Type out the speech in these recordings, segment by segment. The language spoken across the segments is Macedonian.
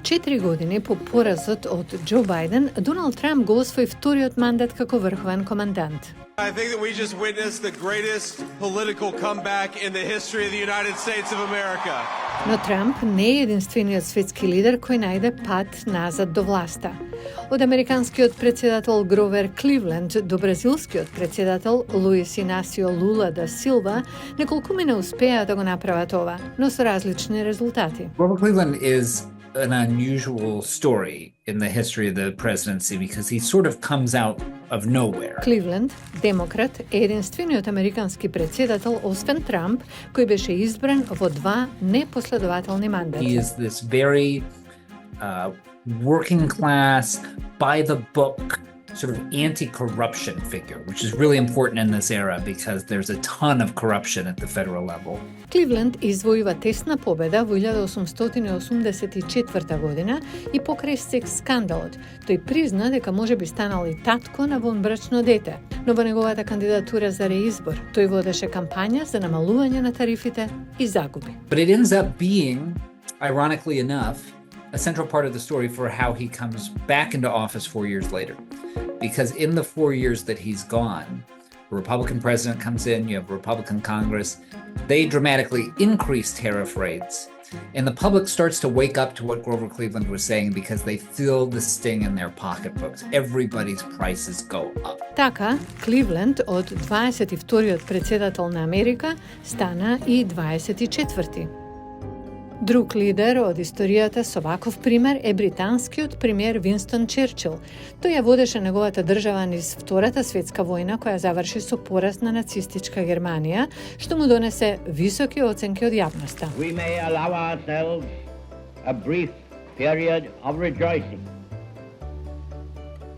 4 години по поразот од Џо Бајден, Доналд Трамп го освои вториот мандат како врховен командант. I think that we just witnessed the greatest political comeback in the history of the United States of America. Но Трамп не е единствениот светски лидер кој најде пат назад до власта. Од американскиот председател Гровер Кливленд до бразилскиот председател Луис Инасио Лула да Силва, неколкумина успеа да го направат ова, но со различни резултати. Grover Cleveland is an unusual story in the history of the presidency because he sort of comes out of nowhere. Кливленд, демократ, е единствениот американски председател, освен Трамп, кој беше избран во 2 непоследователни мандати. He is this very working class, by the book, sort of anti-corruption figure, which is really important in this era because there's a ton of corruption at the federal level. Кливленд извојува тесна победа во 1884 година и покрај секс скандалот. Тој призна дека можеби станал и татко на вонбрачно дете, но во неговата кандидатура за реизбор тој водеше кампања за намалување на тарифите и загуби. But it ends up being, ironically enough, a central part of the story for how he comes back into office 4 years later. Because in the 4 years that he's gone, a Republican president comes in, you have a Republican Congress, they dramatically increase tariff rates, and the public starts to wake up to what Grover Cleveland was saying because they feel the sting in their pocketbooks. Everybody's prices go up. Така, Кливленд од 22-иот председател на Америка стана и 24-ти. Друг лидер од историјата со ваков пример е британскиот премиер Винстон Черчил. Тој ја водеше неговата држава низ Втората светска војна, која заврши со пораз на нацистичка Германија, што му донесе високи оценки од јавноста. We may allow ourselves a brief period of rejoicing.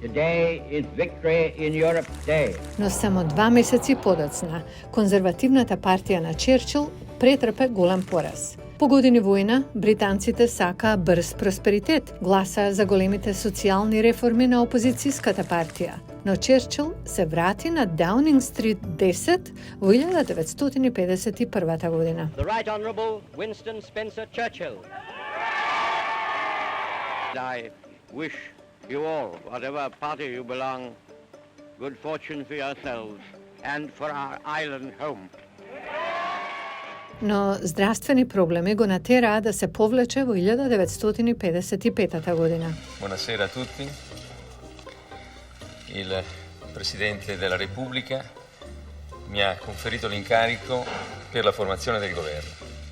Today is Victory in Europe Day. Но само 2 месеци подоцна, конзервативната партија на Черчил претрпе голем пораз. По години војна, британците сакаа брз просперитет, гласаа за големите социјални реформи на опозицијската партија. Но Черчил се врати на Даунинг Стрит 10 во 1951 година. The Right Honourable Winston Spencer Churchill. I wish you all, whatever party you belong, good fortune for yourselves and for our island home. Но здравствени проблеми го натераа да се повлече во 1955 година. Buonasera a tutti. Il Presidente della Repubblica mi ha conferito l'incarico per la formazione del governo.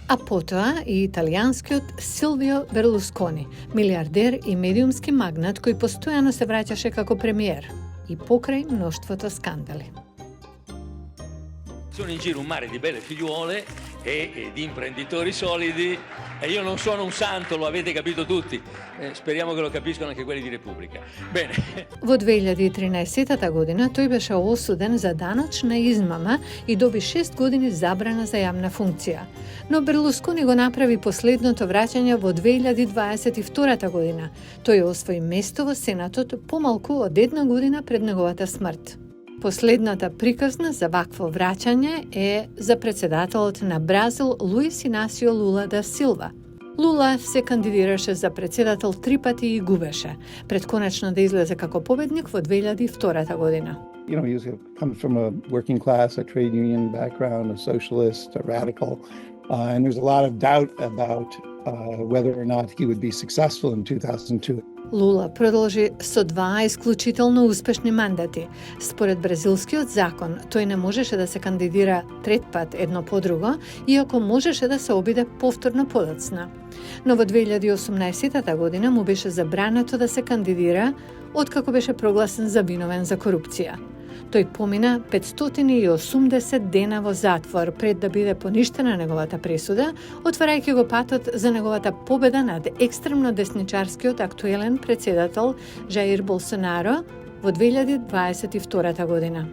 А потоа и италијанскиот Силвио Берлускони, милиардер и медиумски магнат кој постојано се враќаше како премиер и покрај мноштвото скандали. Sono in giro un mare di belle figliuole e di imprenditori solidi e io non sono un santo, lo avete capito tutti. Speriamo che lo capiscano anche quelli di Repubblica. Bene. Во 2013 година тој беше осуден за даночна измама и доби 6 години забрана за јавна функција. Но Берлускони го направи последното враќање во 2022 година. Тој освои место во Сенатот помалку од 1 година пред неговата смрт. Последната приказна за вакво враќање е за председателот на Бразил Луис Инасио Лула да Силва. Лула се кандидираше за председател 3 пати и губеше, пред конечно да излезе како победник во 2002 година. You know, he comes from a working class, a trade union background, a socialist, a radical, and there's a lot of doubt about whether or not he would be successful in 2002. Лула продолжи со 2 исклучително успешни мандати. Според бразилскиот закон, тој не можеше да се кандидира 3 пат едно по друго, иако можеше да се обиде повторно подоцна. Но во 2018 година му беше забрането да се кандидира, откако беше прогласен за виновен за корупција. Тој помина 580 дена во затвор пред да биде поништена неговата пресуда, отварајќи го патот за неговата победа над екстремно десничарскиот актуелен председател Jair Bolsonaro во 2022 година.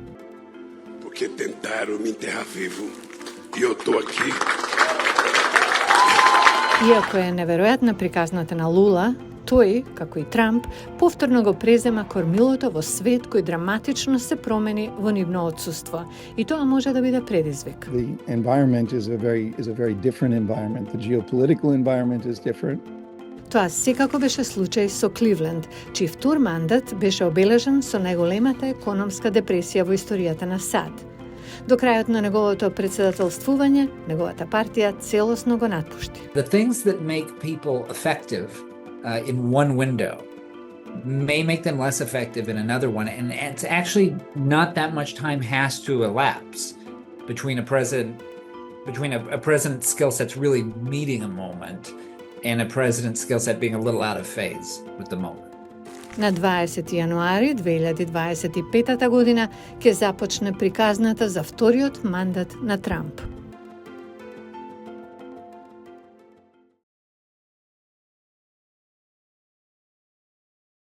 Porque tentaram me enterrar vivo e eu tô aqui. Иако е неверојатна приказната на Лула, тој, како и Трамп, повторно го презема кормилото во свет кој драматично се промени во нивно отсуство. И тоа може да биде предизвик. The environment is a very different environment. The geopolitical environment is different. Тоа секако беше случај со Кливленд, чиј втор мандат беше обележен со најголемата економска депресија во историјата на САД. До крајот на неговото председателствување, неговата партија целосно го напушти. The things that make people effective in one window may make them less effective in another one. And it's actually not that much time has to elapse between a president's skill set's really meeting a moment and a president's skill set being a little out of phase with the moment. На 20 јануари 2025 година ќе започне приказната за вториот мандат на Трамп.